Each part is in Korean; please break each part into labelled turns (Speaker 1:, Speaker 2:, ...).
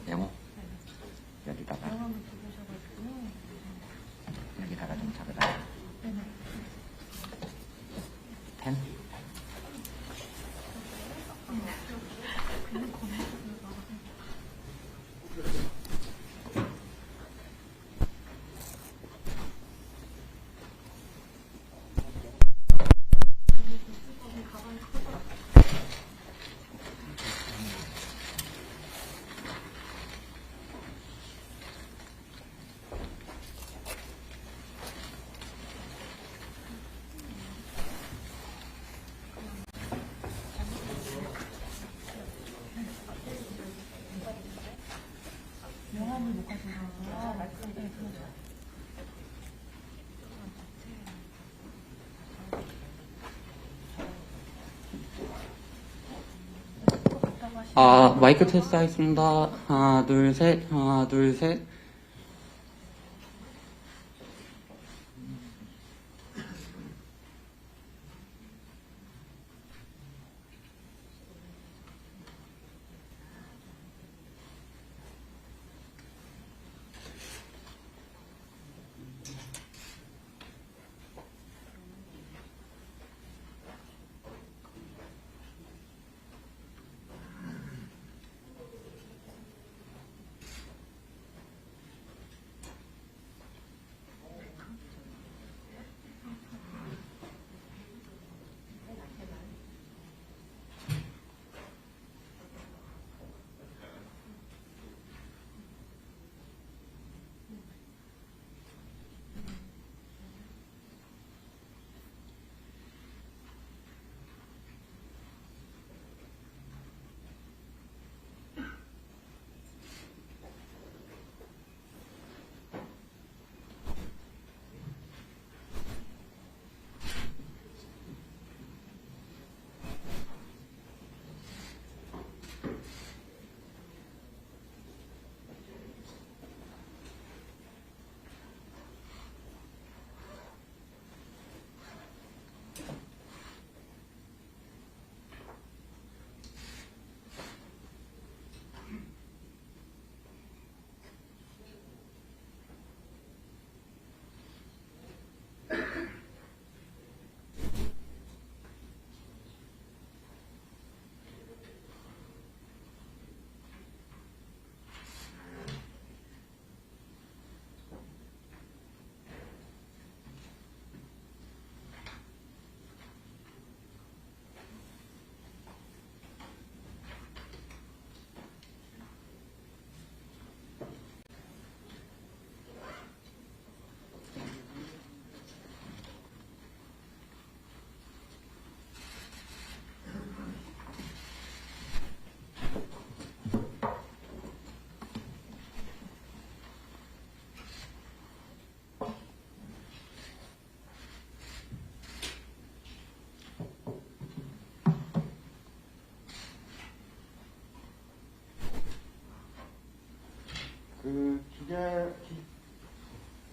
Speaker 1: 네모 여기다가 여기다가 좀 잡아라. 펜. 마이크 테스트 하겠습니다. 하나, 둘, 셋. 하나, 둘, 셋.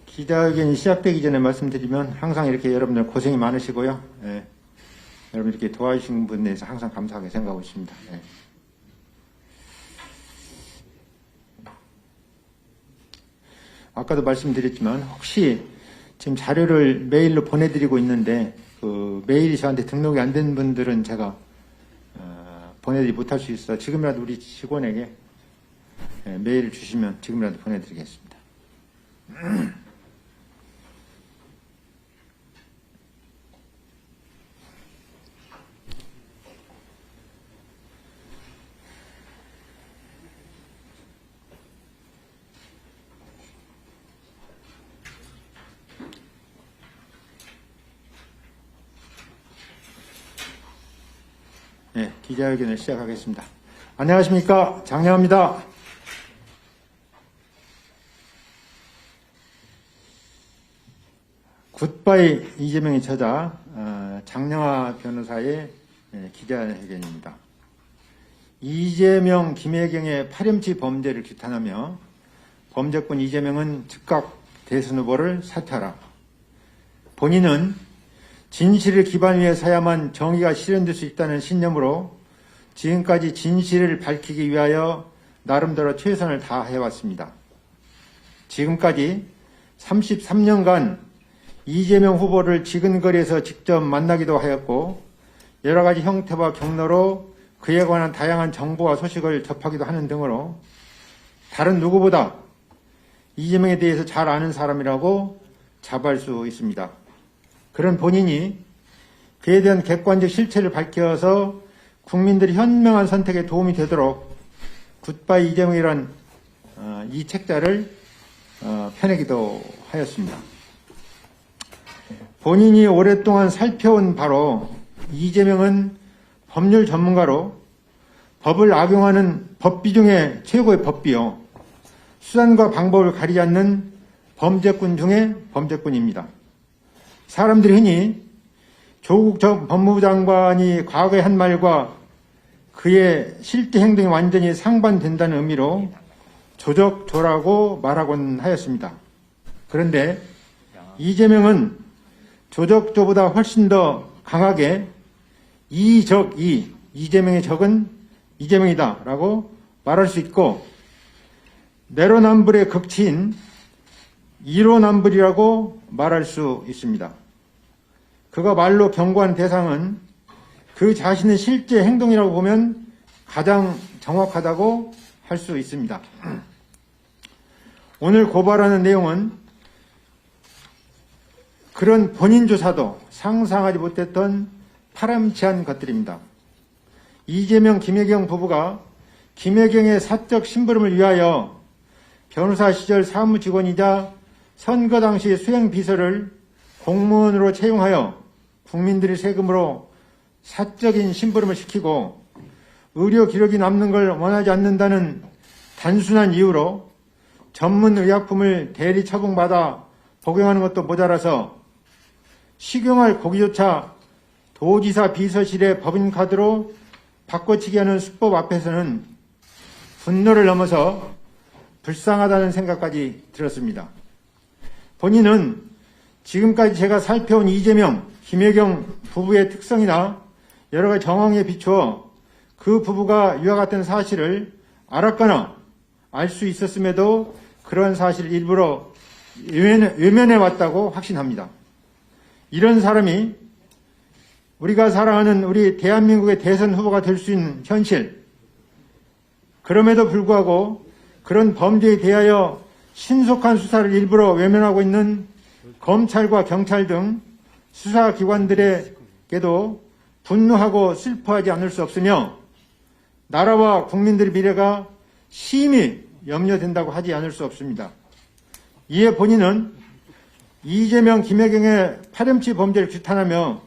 Speaker 2: 기자회견이 시작되기 전에 말씀드리면 항상 이렇게 여러분들 고생이 많으시고요. 예. 여러분 이렇게 도와주신 분에 대해서 항상 감사하게 생각하고 있습니다. 예. 아까도 말씀드렸지만 혹시 지금 자료를 메일로 보내드리고 있는데 그 메일이 저한테 등록이 안 된 분들은 제가 보내드리지 못할 수 있어서 지금이라도 우리 직원에게 메일을 주시면 지금이라도 보내드리겠습니다. 기자회견을 시작하겠습니다. 안녕하십니까, 장영하입니다. 굿바이 이재명의 저자 장영하 변호사의 기자회견입니다. 이재명, 김혜경의 파렴치 범죄를 규탄하며 범죄꾼 이재명은 즉각 대선 후보를 사퇴하라. 본인은 진실을 기반 위에 서야만 정의가 실현될 수 있다는 신념으로 지금까지 진실을 밝히기 위하여 나름대로 최선을 다해왔습니다. 지금까지 33년간 이재명 후보를 지근거리에서 직접 만나기도 하였고 여러 가지 형태와 경로로 그에 관한 다양한 정보와 소식을 접하기도 하는 등으로 다른 누구보다 이재명에 대해서 잘 아는 사람이라고 자부할 수 있습니다. 그런 본인이 그에 대한 객관적 실체를 밝혀서 국민들이 현명한 선택에 도움이 되도록 굿바이 이재명이란 이 책자를 펴내기도 하였습니다. 본인이 오랫동안 살펴온 바로 이재명은 법률 전문가로 법을 악용하는 법비 중에 최고의 법비요. 수단과 방법을 가리지 않는 범죄꾼 중에 범죄꾼입니다. 사람들이 흔히 조국 전 법무부 장관이 과거에 한 말과 그의 실제 행동이 완전히 상반된다는 의미로 조적조라고 말하곤 하였습니다. 그런데 이재명은 조적조보다 훨씬 더 강하게 이적이, 이재명의 적은 이재명이다 라고 말할 수 있고 내로남불의 극치인 이로남불이라고 말할 수 있습니다. 그가 말로 경고한 대상은 그 자신의 실제 행동이라고 보면 가장 정확하다고 할 수 있습니다. 오늘 고발하는 내용은 그런 본인 조사도 상상하지 못했던 파렴치한 것들입니다. 이재명, 김혜경 부부가 김혜경의 사적 심부름을 위하여 변호사 시절 사무직원이자 선거 당시 수행비서를 공무원으로 채용하여 국민들의 세금으로 사적인 심부름을 시키고 의료 기록이 남는 걸 원하지 않는다는 단순한 이유로 전문 의약품을 대리 처분받아 복용하는 것도 모자라서 식용할 고기조차 도지사 비서실의 법인카드로 바꿔치기 하는 수법 앞에서는 분노를 넘어서 불쌍하다는 생각까지 들었습니다. 본인은 지금까지 제가 살펴온 이재명, 김혜경 부부의 특성이나 여러 가지 정황에 비추어 그 부부가 이와 같은 사실을 알았거나 알 수 있었음에도 그런 사실을 일부러 외면해 왔다고 확신합니다. 이런 사람이 우리가 사랑하는 우리 대한민국의 대선 후보가 될 수 있는 현실, 그럼에도 불구하고 그런 범죄에 대하여 신속한 수사를 일부러 외면하고 있는 검찰과 경찰 등 수사기관들에게도 분노하고 슬퍼하지 않을 수 없으며 나라와 국민들의 미래가 심히 염려된다고 하지 않을 수 없습니다. 이에 본인은 이재명, 김혜경의 파렴치 범죄를 규탄하며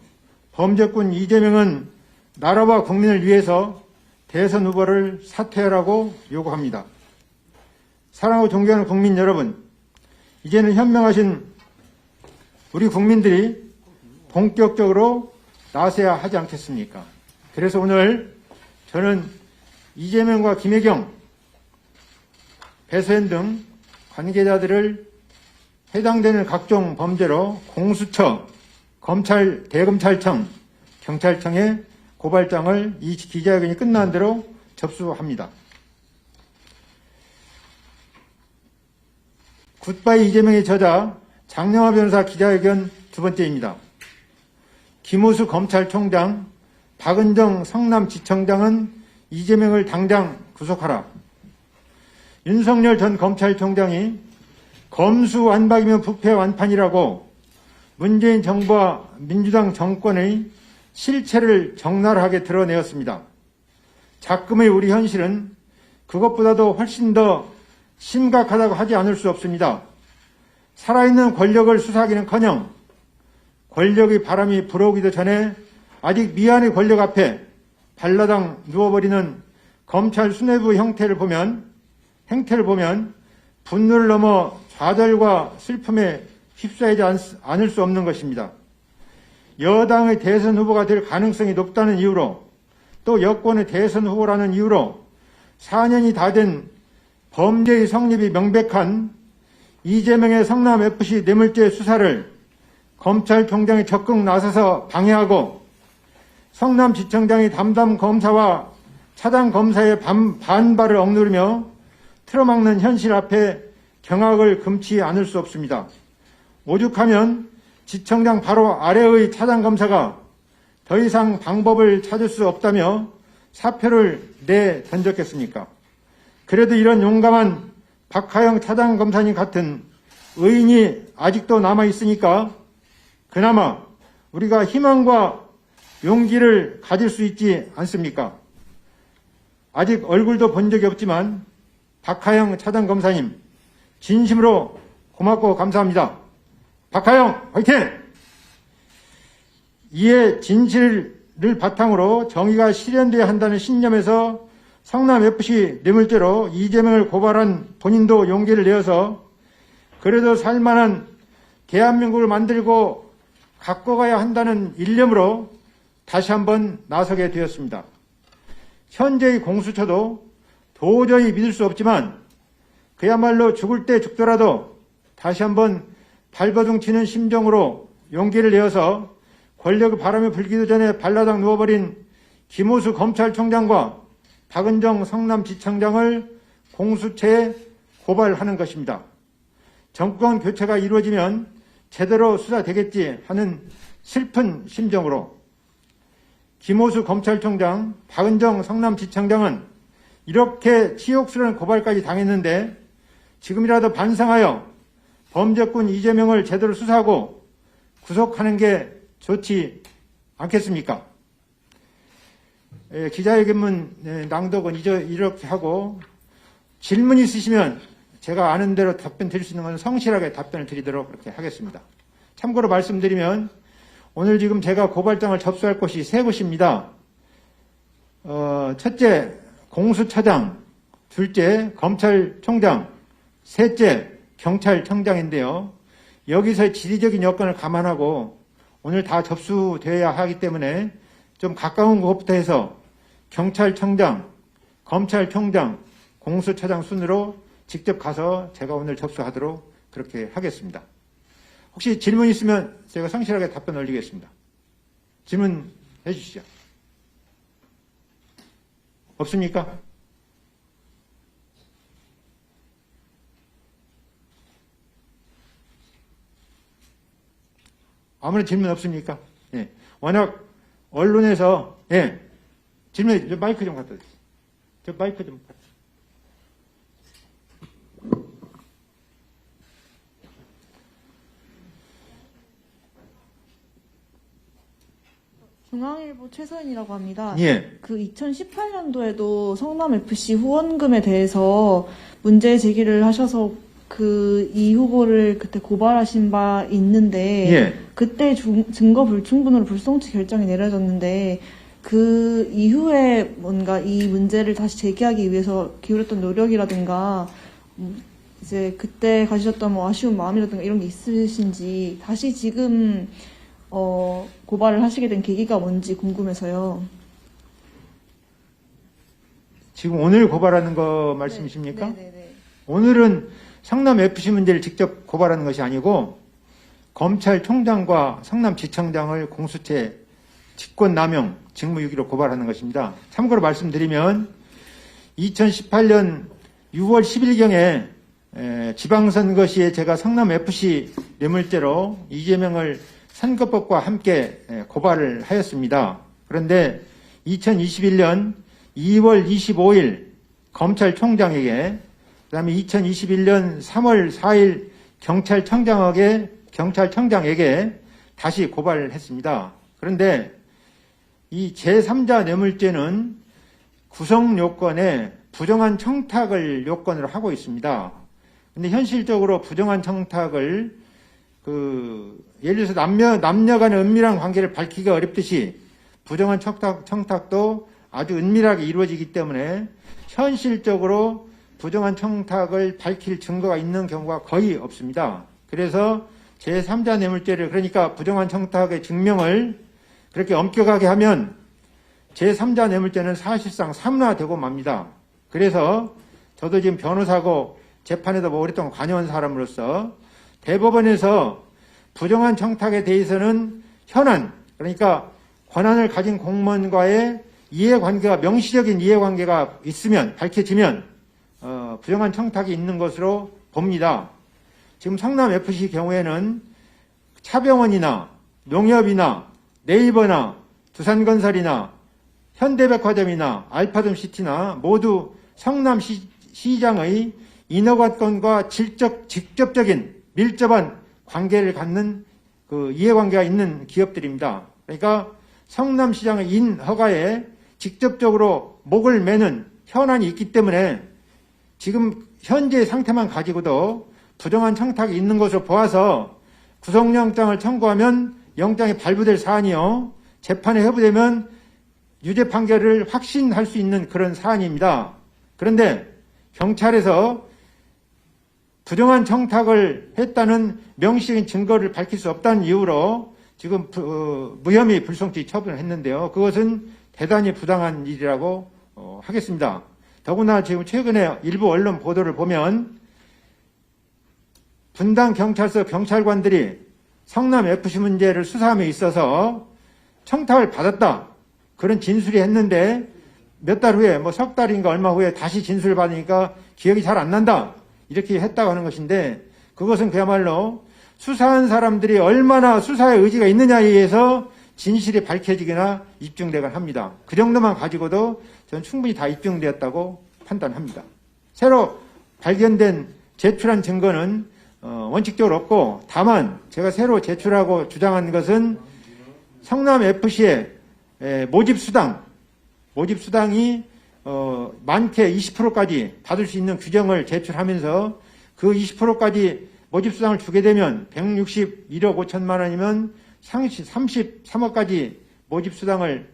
Speaker 2: 범죄꾼 이재명은 나라와 국민을 위해서 대선 후보를 사퇴하라고 요구합니다. 사랑하고 존경하는 국민 여러분, 이제는 현명하신 우리 국민들이 본격적으로 나서야 하지 않겠습니까? 그래서 오늘 저는 이재명과 김혜경, 배수현 등 관계자들을 해당되는 각종 범죄로 공수처, 검찰, 대검찰청, 경찰청에 고발장을 이 기자회견이 끝난 대로 접수합니다. 굿바이 이재명의 저자 장영하 변호사 기자회견 두 번째입니다. 김호수 검찰총장, 박은정 성남지청장은 이재명을 당장 구속하라. 윤석열 전 검찰총장이 검수완박이면 부패완판이라고 문재인 정부와 민주당 정권의 실체를 적나라하게 드러내었습니다. 작금의 우리 현실은 그것보다도 훨씬 더 심각하다고 하지 않을 수 없습니다. 살아있는 권력을 수사하기는커녕 권력의 바람이 불어오기도 전에 아직 미완의 권력 앞에 발라당 누워버리는 검찰 수뇌부 행태를 보면 분노를 넘어 좌절과 슬픔에 휩싸이지 않을 수 없는 것입니다. 여당의 대선 후보가 될 가능성이 높다는 이유로, 또 여권의 대선 후보라는 이유로 4년이 다 된 범죄의 성립이 명백한 이재명의 성남FC 뇌물죄 수사를 검찰총장이 적극 나서서 방해하고, 성남지청장이 담당 검사와 차장 검사의 반발을 억누르며 틀어막는 현실 앞에 경악을 금치 않을 수 없습니다. 오죽하면 지청장 바로 아래의 차장 검사가 더 이상 방법을 찾을 수 없다며 사표를 내던졌겠습니까? 그래도 이런 용감한 박하영 차장 검사님 같은 의인이 아직도 남아있으니까 그나마 우리가 희망과 용기를 가질 수 있지 않습니까? 아직 얼굴도 본 적이 없지만 박하영 차장 검사님 진심으로 고맙고 감사합니다. 박하영 화이팅! 이에 진실을 바탕으로 정의가 실현돼야 한다는 신념에서 성남FC 뇌물죄로 이재명을 고발한 본인도 용기를 내어서 그래도 살만한 대한민국을 만들고 갖고 가야 한다는 일념으로 다시 한번 나서게 되었습니다. 현재의 공수처도 도저히 믿을 수 없지만 그야말로 죽을 때 죽더라도 다시 한번 발버둥 치는 심정으로 용기를 내어서 권력의 바람이 불기도 전에 발라당 누워버린 김호수 검찰총장과 박은정 성남지청장을 공수처에 고발하는 것입니다. 정권 교체가 이루어지면 제대로 수사되겠지 하는 슬픈 심정으로 김호수 검찰총장, 박은정 성남지청장은 이렇게 치욕스러운 고발까지 당했는데 지금이라도 반성하여 범죄꾼 이재명을 제대로 수사하고 구속하는 게 좋지 않겠습니까? 기자회견문 낭독은 이렇게 하고 질문 있으시면 제가 아는 대로 답변 드릴 수 있는 건 성실하게 답변을 드리도록 그렇게 하겠습니다. 참고로 말씀드리면 오늘 지금 제가 고발장을 접수할 곳이 세 곳입니다. 첫째 공수처장, 둘째 검찰총장, 셋째 경찰청장인데요. 여기서의 지리적인 여건을 감안하고 오늘 다 접수되어야 하기 때문에 좀 가까운 곳부터 해서 경찰청장, 검찰총장, 공수처장 순으로 직접 가서 제가 오늘 접수하도록 그렇게 하겠습니다. 혹시 질문 있으면 제가 성실하게 답변 올리겠습니다. 질문해 주시죠. 없습니까? 아무런 질문 없습니까? 예. 워낙 언론에서, 예. 질문해, 마이크 좀 갖다 주세요. 저 마이크 좀 갖다 주세요.
Speaker 3: 중앙일보 최서연이라고 합니다.
Speaker 2: 예.
Speaker 3: 그 2018년도에도 성남FC 후원금에 대해서 문제 제기를 하셔서 그 이 후보를 그때 고발하신 바 있는데
Speaker 2: 예.
Speaker 3: 그때 증거 불충분으로 불송치 결정이 내려졌는데 그 이후에 뭔가 이 문제를 다시 제기하기 위해서 기울였던 노력이라든가 이제 그때 가지셨던 뭐 아쉬운 마음이라든가 이런 게 있으신지 다시 지금 고발을 하시게 된 계기가 뭔지 궁금해서요.
Speaker 2: 지금 오늘 고발하는 거 말씀이십니까?
Speaker 3: 네네네.
Speaker 2: 오늘은 성남FC 문제를 직접 고발하는 것이 아니고 검찰총장과 성남지청장을 공수처에 직권남용, 직무유기로 고발하는 것입니다. 참고로 말씀드리면 2018년 6월 10일경에 지방선거 시에 제가 성남FC 뇌물죄로 이재명을 선거법과 함께 고발을 하였습니다. 그런데 2021년 2월 25일 검찰총장에게, 그 다음에 2021년 3월 4일 경찰청장에게 다시 고발을 했습니다. 그런데 이 제3자 뇌물죄는 구성 요건에 부정한 청탁을 요건으로 하고 있습니다. 근데 현실적으로 부정한 청탁을 예를 들어서 남녀 간의 은밀한 관계를 밝히기가 어렵듯이 부정한 청탁도 아주 은밀하게 이루어지기 때문에 현실적으로 부정한 청탁을 밝힐 증거가 있는 경우가 거의 없습니다. 그래서 제3자 뇌물죄를, 그러니까 부정한 청탁의 증명을 그렇게 엄격하게 하면 제3자 뇌물죄는 사실상 사문화되고 맙니다. 그래서 저도 지금 변호사고 재판에도 오랫동안 관여한 사람으로서 대법원에서 부정한 청탁에 대해서는 현안, 그러니까 권한을 가진 공무원과의 이해관계가, 명시적인 이해관계가 있으면, 밝혀지면 부정한 청탁이 있는 것으로 봅니다. 지금 성남FC 경우에는 차병원이나 농협이나 네이버나 두산건설이나 현대백화점이나 알파돔시티나 모두 성남시장의 인허가권과 직접적인 밀접한 관계를 갖는 그 이해관계가 있는 기업들입니다. 그러니까 성남시장의 인허가에 직접적으로 목을 매는 현안이 있기 때문에 지금 현재 상태만 가지고도 부정한 청탁이 있는 것으로 보아서 구속영장을 청구하면 영장이 발부될 사안이요, 재판에 회부되면 유죄 판결을 확신할 수 있는 그런 사안입니다. 그런데 경찰에서 부정한 청탁을 했다는 명시적인 증거를 밝힐 수 없다는 이유로 지금 무혐의 불송치 처분을 했는데요. 그것은 대단히 부당한 일이라고 하겠습니다. 더구나 지금 최근에 일부 언론 보도를 보면 분당 경찰서 경찰관들이 성남FC 문제를 수사함에 있어서 청탁을 받았다, 그런 진술이 했는데 몇 달 후에, 석 달인가 얼마 후에 다시 진술을 받으니까 기억이 잘 안 난다, 이렇게 했다고 하는 것인데, 그것은 그야말로 수사한 사람들이 얼마나 수사의 의지가 있느냐에 의해서 진실이 밝혀지거나 입증되거나 합니다. 그 정도만 가지고도 저는 충분히 다 입증되었다고 판단합니다. 새로 발견된 제출한 증거는 원칙적으로 없고, 다만 제가 새로 제출하고 주장한 것은 성남FC의 모집수당이 많게 20%까지 받을 수 있는 규정을 제출하면서 그 20%까지 모집수당을 주게 되면 161억 5천만 원이면 33억까지 모집수당을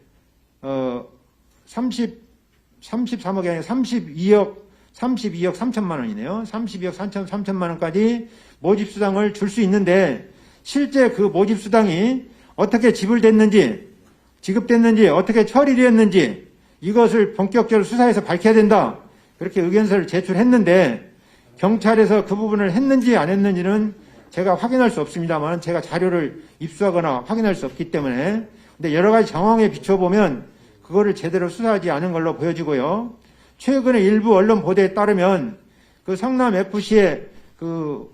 Speaker 2: 33억이 아니라 32억 3천만 원이네요. 32억 3천만 원까지 모집수당을 줄 수 있는데, 실제 그 모집수당이 어떻게 지불됐는지, 지급됐는지, 어떻게 처리되었는지 이것을 본격적으로 수사해서 밝혀야 된다, 그렇게 의견서를 제출했는데, 경찰에서 그 부분을 했는지 안 했는지는 제가 확인할 수 없습니다만, 제가 자료를 입수하거나 확인할 수 없기 때문에, 근데 여러 가지 정황에 비춰보면 그거를 제대로 수사하지 않은 걸로 보여지고요. 최근에 일부 언론 보도에 따르면 그 성남FC의 그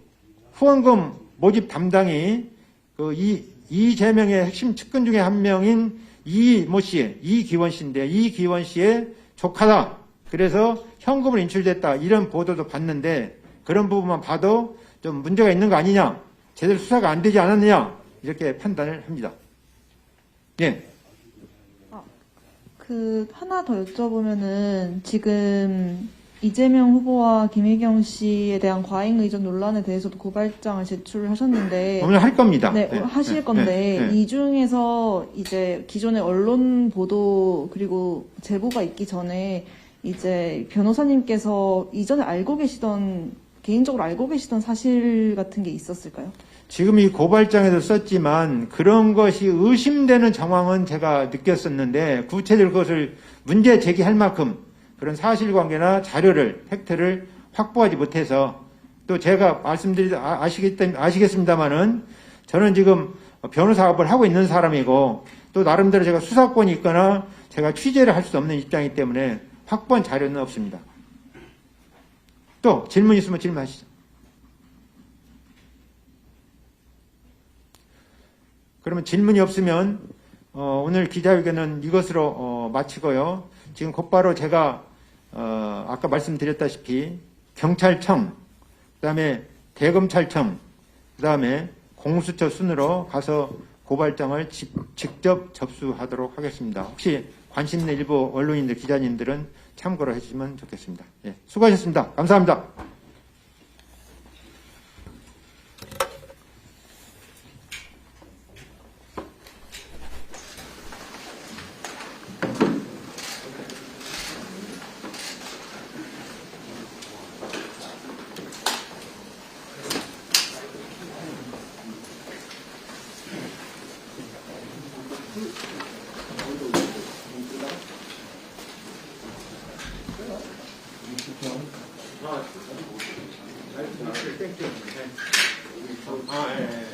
Speaker 2: 후원금 모집 담당이 그 이재명의 핵심 측근 중에 한 명인 이기원 씨인데, 이기원 씨의 조카다, 그래서 현금을 인출됐다, 이런 보도도 봤는데, 그런 부분만 봐도 좀 문제가 있는 거 아니냐, 제대로 수사가 안 되지 않았느냐, 이렇게 판단을 합니다. 예.
Speaker 3: 하나 더 여쭤보면은, 지금 이재명 후보와 김혜경 씨에 대한 과잉 의전 논란에 대해서도 고발장을 제출하셨는데,
Speaker 2: 오늘 할 겁니다.
Speaker 3: 네, 하실 건데, 이 중에서 이제 기존의 언론 보도 그리고 제보가 있기 전에 이제 변호사님께서 이전에 개인적으로 알고 계시던 사실 같은 게 있었을까요?
Speaker 2: 지금 이 고발장에도 썼지만 그런 것이 의심되는 정황은 제가 느꼈었는데, 구체적으로 그것을 문제 제기할 만큼 그런 사실관계나 자료를, 팩트를 확보하지 못해서, 또 제가 아시겠습니다만은 저는 지금 변호사업을 하고 있는 사람이고, 또 나름대로 제가 수사권이 있거나 제가 취재를 할 수 없는 입장이기 때문에 확보한 자료는 없습니다. 또 질문 있으면 질문하시죠. 그러면 질문이 없으면 오늘 기자회견은 이것으로 마치고요. 지금 곧바로 제가 아까 말씀드렸다시피 경찰청, 그다음에 대검찰청, 그다음에 공수처 순으로 가서 고발장을 직접 접수하도록 하겠습니다. 혹시 관심 있는 일부 언론인들, 기자님들은 참고로 해주시면 좋겠습니다. 예, 수고하셨습니다. 감사합니다. 아, 예.